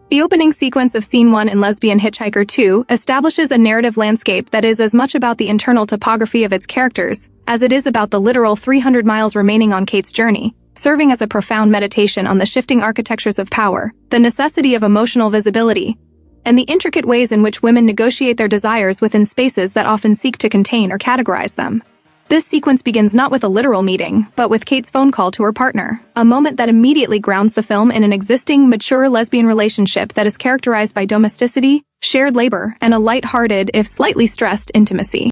The opening sequence of Scene 1 in Lesbian Hitchhiker 2 establishes a narrative landscape that is as much about the internal topography of its characters as it is about the literal 300 miles remaining on Kate's journey, serving as a profound meditation on the shifting architectures of power, the necessity of emotional visibility, and the intricate ways in which women negotiate their desires within spaces that often seek to contain or categorize them. This sequence begins not with a literal meeting, but with Kate's phone call to her partner, a moment that immediately grounds the film in an existing, mature lesbian relationship that is characterized by domesticity, shared labor, and a light-hearted, if slightly stressed, intimacy.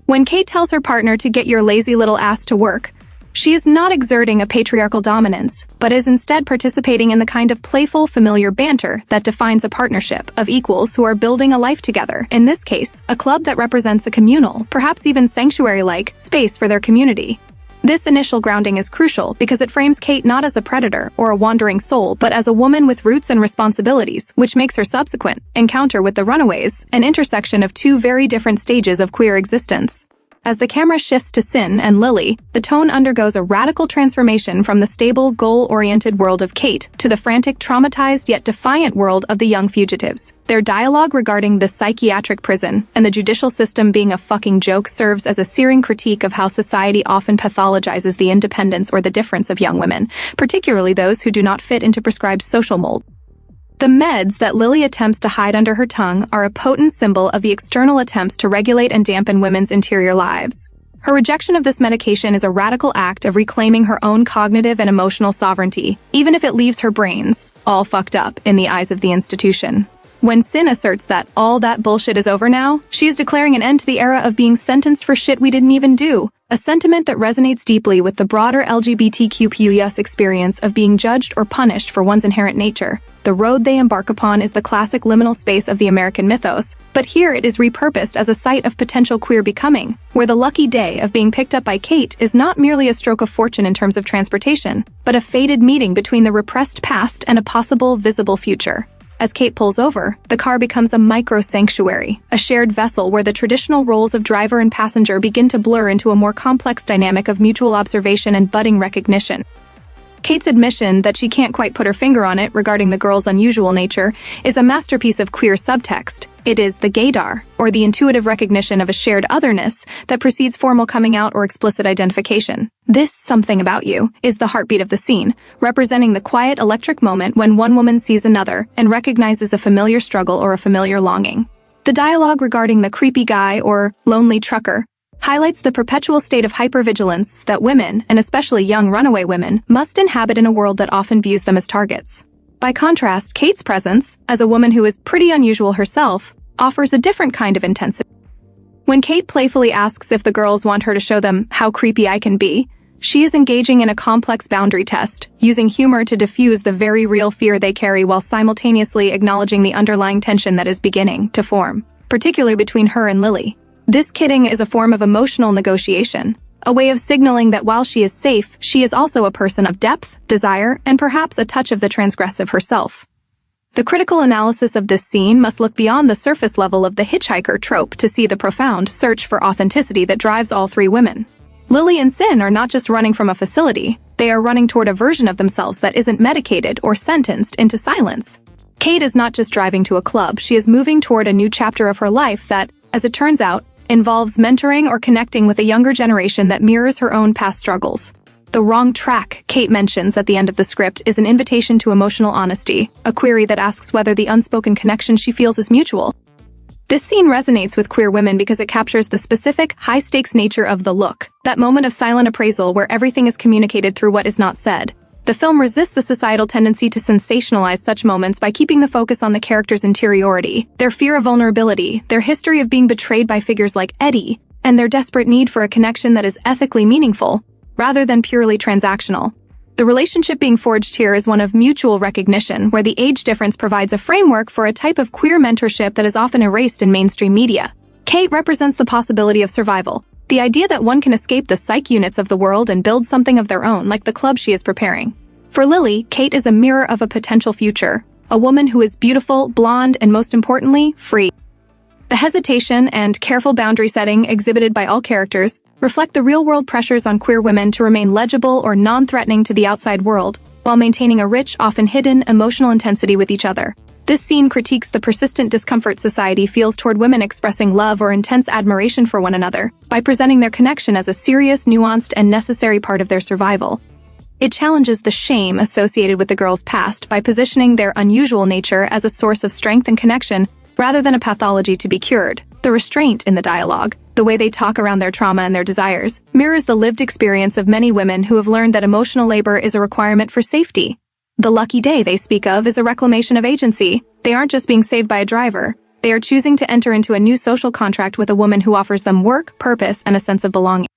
When Kate tells her partner to get your lazy little ass to work, she is not exerting a patriarchal dominance, but is instead participating in the kind of playful, familiar banter that defines a partnership of equals who are building a life together. In this case, a club that represents a communal, perhaps even sanctuary-like, space for their community. This initial grounding is crucial because it frames Kate not as a predator or a wandering soul, but as a woman with roots and responsibilities, which makes her subsequent encounter with the Runaways an intersection of two very different stages of queer existence. As the camera shifts to Sinn and Lily, the tone undergoes a radical transformation from the stable, goal-oriented world of Kate to the frantic, traumatized yet defiant world of the young fugitives. Their dialogue regarding the psychiatric prison and the judicial system being a fucking joke serves as a searing critique of how society often pathologizes the independence or the difference of young women, particularly those who do not fit into prescribed social mold. The meds that Lily attempts to hide under her tongue are a potent symbol of the external attempts to regulate and dampen women's interior lives. Her rejection of this medication is a radical act of reclaiming her own cognitive and emotional sovereignty, even if it leaves her brains all fucked up in the eyes of the institution. When Sinn asserts that all that bullshit is over now, she is declaring an end to the era of being sentenced for shit we didn't even do, a sentiment that resonates deeply with the broader LGBTQ+ experience of being judged or punished for one's inherent nature. The road they embark upon is the classic liminal space of the American mythos, but here it is repurposed as a site of potential queer becoming, where the lucky day of being picked up by Kate is not merely a stroke of fortune in terms of transportation, but a fated meeting between the repressed past and a possible visible future. As Kate pulls over, the car becomes a micro-sanctuary, a shared vessel where the traditional roles of driver and passenger begin to blur into a more complex dynamic of mutual observation and budding recognition. Kate's admission that she can't quite put her finger on it regarding the girl's unusual nature is a masterpiece of queer subtext. It is the gaydar, or the intuitive recognition of a shared otherness that precedes formal coming out or explicit identification. This something about you is the heartbeat of the scene, representing the quiet electric moment when one woman sees another and recognizes a familiar struggle or a familiar longing. The dialogue regarding the creepy guy or lonely trucker highlights the perpetual state of hypervigilance that women, and especially young runaway women, must inhabit in a world that often views them as targets. By contrast, Kate's presence, as a woman who is pretty unusual herself, offers a different kind of intensity. When Kate playfully asks if the girls want her to show them how creepy I can be, she is engaging in a complex boundary test, using humor to diffuse the very real fear they carry while simultaneously acknowledging the underlying tension that is beginning to form, particularly between her and Lily. This kidding is a form of emotional negotiation, a way of signaling that while she is safe, she is also a person of depth, desire, and perhaps a touch of the transgressive herself. The critical analysis of this scene must look beyond the surface level of the hitchhiker trope to see the profound search for authenticity that drives all three women. Lily and Sinn are not just running from a facility, they are running toward a version of themselves that isn't medicated or sentenced into silence. Kate is not just driving to a club, she is moving toward a new chapter of her life that, as it turns out, involves mentoring or connecting with a younger generation that mirrors her own past struggles. The wrong track, Kate mentions at the end of the script, is an invitation to emotional honesty, a query that asks whether the unspoken connection she feels is mutual. This scene resonates with queer women because it captures the specific, high-stakes nature of the look, that moment of silent appraisal where everything is communicated through what is not said. The film resists the societal tendency to sensationalize such moments by keeping the focus on the characters' interiority, their fear of vulnerability, their history of being betrayed by figures like Eddie, and their desperate need for a connection that is ethically meaningful, rather than purely transactional. The relationship being forged here is one of mutual recognition, where the age difference provides a framework for a type of queer mentorship that is often erased in mainstream media. Kate represents the possibility of survival, the idea that one can escape the psych units of the world and build something of their own, like the club she is preparing. For Lily, Kate is a mirror of a potential future, a woman who is beautiful, blonde, and most importantly, free. The hesitation and careful boundary setting exhibited by all characters reflect the real-world pressures on queer women to remain legible or non-threatening to the outside world, while maintaining a rich, often hidden, emotional intensity with each other. This scene critiques the persistent discomfort society feels toward women expressing love or intense admiration for one another by presenting their connection as a serious, nuanced, and necessary part of their survival. It challenges the shame associated with the girl's past by positioning their unusual nature as a source of strength and connection rather than a pathology to be cured. The restraint in the dialogue, the way they talk around their trauma and their desires, mirrors the lived experience of many women who have learned that emotional labor is a requirement for safety. The lucky day they speak of is a reclamation of agency. They aren't just being saved by a driver. They are choosing to enter into a new social contract with a woman who offers them work, purpose, and a sense of belonging.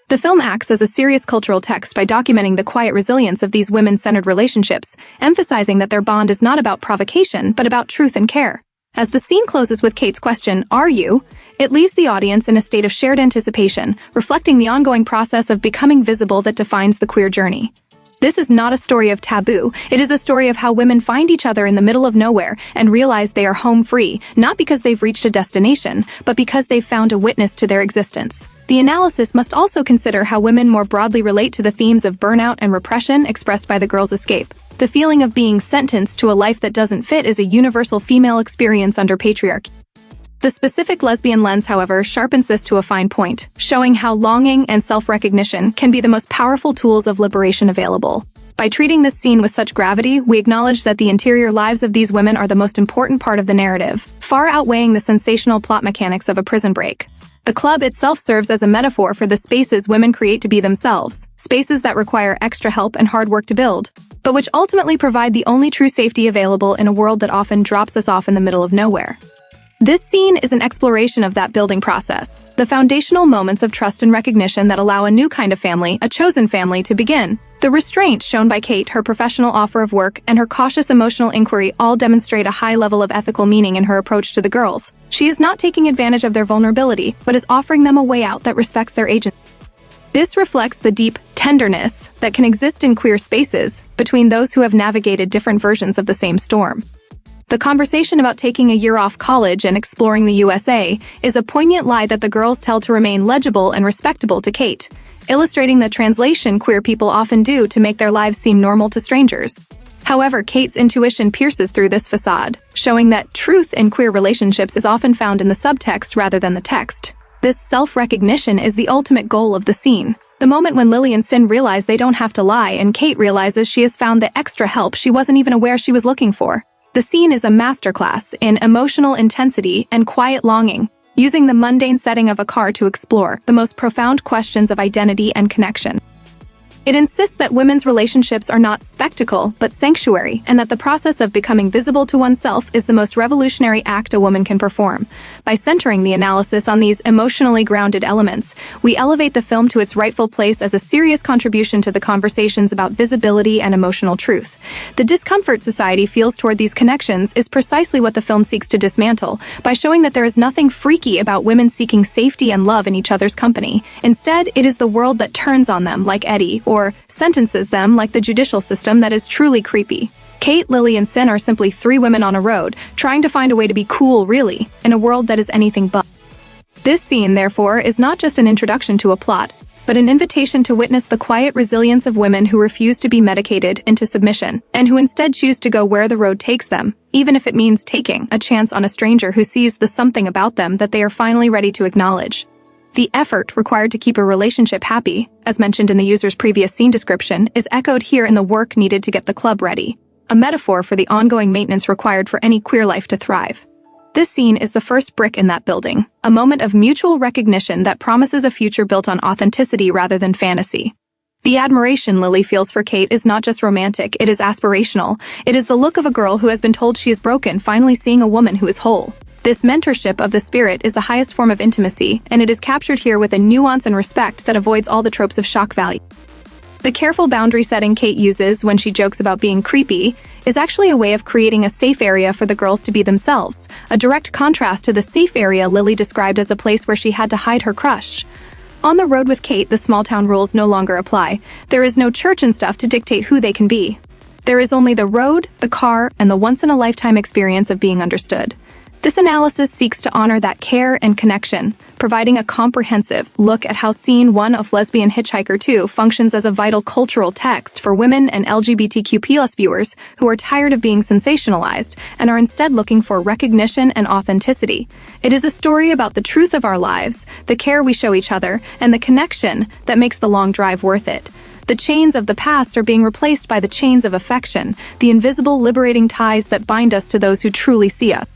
The film acts as a serious cultural text by documenting the quiet resilience of these women-centered relationships, emphasizing that their bond is not about provocation, but about truth and care. As the scene closes with Kate's question, "Are you?" it leaves the audience in a state of shared anticipation, reflecting the ongoing process of becoming visible that defines the queer journey. This is not a story of taboo. It is a story of how women find each other in the middle of nowhere and realize they are home free, not because they've reached a destination, but because they've found a witness to their existence. The analysis must also consider how women more broadly relate to the themes of burnout and repression expressed by the girl's escape. The feeling of being sentenced to a life that doesn't fit is a universal female experience under patriarchy. The specific lesbian lens, however, sharpens this to a fine point, showing how longing and self-recognition can be the most powerful tools of liberation available. By treating this scene with such gravity, we acknowledge that the interior lives of these women are the most important part of the narrative, far outweighing the sensational plot mechanics of a prison break. The club itself serves as a metaphor for the spaces women create to be themselves, spaces that require extra help and hard work to build, but which ultimately provide the only true safety available in a world that often drops us off in the middle of nowhere. This scene is an exploration of that building process, the foundational moments of trust and recognition that allow a new kind of family, a chosen family, to begin. The restraint shown by Kate, her professional offer of work, and her cautious emotional inquiry all demonstrate a high level of ethical meaning in her approach to the girls. She is not taking advantage of their vulnerability, but is offering them a way out that respects their agency. This reflects the deep tenderness that can exist in queer spaces between those who have navigated different versions of the same storm. The conversation about taking a year off college and exploring the USA is a poignant lie that the girls tell to remain legible and respectable to Kate, illustrating the translation queer people often do to make their lives seem normal to strangers. However, Kate's intuition pierces through this facade, showing that truth in queer relationships is often found in the subtext rather than the text. This self-recognition is the ultimate goal of the scene. The moment when Lily and Sinn realize they don't have to lie and Kate realizes she has found the extra help she wasn't even aware she was looking for. The scene is a masterclass in emotional intensity and quiet longing, using the mundane setting of a car to explore the most profound questions of identity and connection. It insists that women's relationships are not spectacle, but sanctuary, and that the process of becoming visible to oneself is the most revolutionary act a woman can perform. By centering the analysis on these emotionally grounded elements, we elevate the film to its rightful place as a serious contribution to the conversations about visibility and emotional truth. The discomfort society feels toward these connections is precisely what the film seeks to dismantle, by showing that there is nothing freaky about women seeking safety and love in each other's company. Instead, it is the world that turns on them, like Eddie, or sentences them like the judicial system that is truly creepy. Kate, Lily, and Sinn are simply three women on a road, trying to find a way to be cool, really, in a world that is anything but. This scene, therefore, is not just an introduction to a plot, but an invitation to witness the quiet resilience of women who refuse to be medicated into submission, and who instead choose to go where the road takes them, even if it means taking a chance on a stranger who sees the something about them that they are finally ready to acknowledge. The effort required to keep a relationship happy, as mentioned in the user's previous scene description, is echoed here in the work needed to get the club ready, a metaphor for the ongoing maintenance required for any queer life to thrive. This scene is the first brick in that building, a moment of mutual recognition that promises a future built on authenticity rather than fantasy. The admiration Lily feels for Kate is not just romantic, it is aspirational. It is the look of a girl who has been told she is broken, finally seeing a woman who is whole. This mentorship of the spirit is the highest form of intimacy, and it is captured here with a nuance and respect that avoids all the tropes of shock value. The careful boundary setting Kate uses when she jokes about being creepy is actually a way of creating a safe area for the girls to be themselves, a direct contrast to the safe area Lily described as a place where she had to hide her crush. On the road with Kate, the small-town rules no longer apply. There is no church and stuff to dictate who they can be. There is only the road, the car, and the once-in-a-lifetime experience of being understood. This analysis seeks to honor that care and connection, providing a comprehensive look at how Scene 1 of Lesbian Hitchhiker 2 functions as a vital cultural text for women and LGBTQ+ viewers who are tired of being sensationalized and are instead looking for recognition and authenticity. It is a story about the truth of our lives, the care we show each other, and the connection that makes the long drive worth it. The chains of the past are being replaced by the chains of affection, the invisible, liberating ties that bind us to those who truly see us.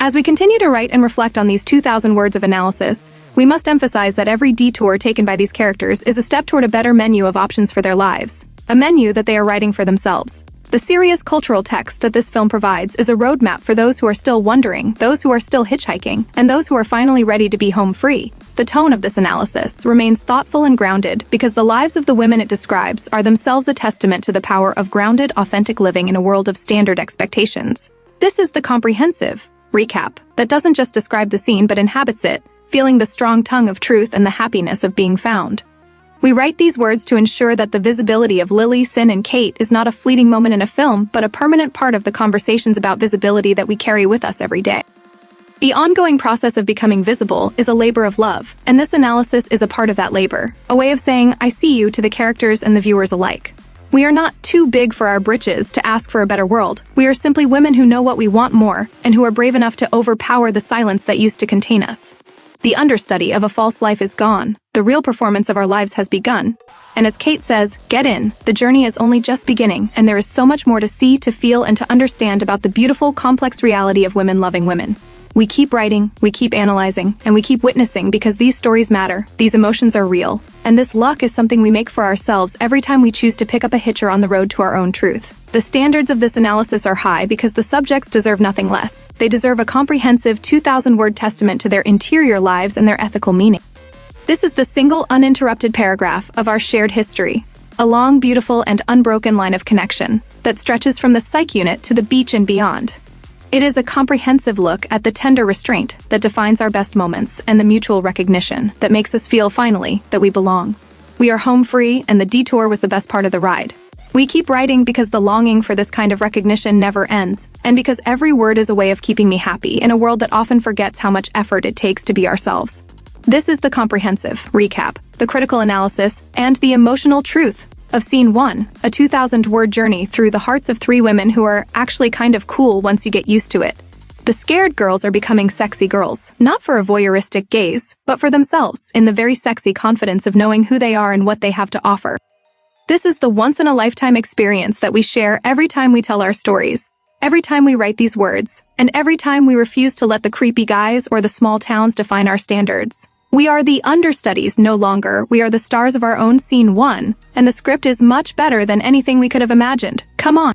As we continue to write and reflect on these 2,000 words of analysis, we must emphasize that every detour taken by these characters is a step toward a better menu of options for their lives, a menu that they are writing for themselves. The serious cultural text that this film provides is a roadmap for those who are still wondering, those who are still hitchhiking, and those who are finally ready to be home free. The tone of this analysis remains thoughtful and grounded because the lives of the women it describes are themselves a testament to the power of grounded, authentic living in a world of standard expectations. This is the comprehensive recap that doesn't just describe the scene but inhabits it, feeling the strong tongue of truth and the happiness of being found. We write these words to ensure that the visibility of Lily, Sin, and Kate is not a fleeting moment in a film, but a permanent part of the conversations about visibility that we carry with us every day. The ongoing process of becoming visible is a labor of love, and this analysis is a part of that labor, a way of saying, I see you to the characters and the viewers alike. We are not too big for our britches to ask for a better world. We are simply women who know what we want more, and who are brave enough to overpower the silence that used to contain us. The understudy of a false life is gone. The real performance of our lives has begun. And as Kate says, get in. The journey is only just beginning, and there is so much more to see, to feel, and to understand about the beautiful, complex reality of women loving women. We keep writing, we keep analyzing, and we keep witnessing because these stories matter, these emotions are real, and this luck is something we make for ourselves every time we choose to pick up a hitcher on the road to our own truth. The standards of this analysis are high because the subjects deserve nothing less. They deserve a comprehensive 2,000-word testament to their interior lives and their ethical meaning. This is the single uninterrupted paragraph of our shared history, a long, beautiful, and unbroken line of connection that stretches from the psych unit to the beach and beyond. It is a comprehensive look at the tender restraint that defines our best moments and the mutual recognition that makes us feel, finally, that we belong. We are home free, and the detour was the best part of the ride. We keep writing because the longing for this kind of recognition never ends, and because every word is a way of keeping me happy in a world that often forgets how much effort it takes to be ourselves. This is the comprehensive recap, the critical analysis, and the emotional truth of Scene 1, a 2,000-word journey through the hearts of 3 women who are actually kind of cool once you get used to it. The scared girls are becoming sexy girls, not for a voyeuristic gaze, but for themselves, in the very sexy confidence of knowing who they are and what they have to offer. This is the once-in-a-lifetime experience that we share every time we tell our stories, every time we write these words, and every time we refuse to let the creepy guys or the small towns define our standards. We are the understudies no longer. We are the stars of our own Scene 1, and the script is much better than anything we could have imagined. Come on.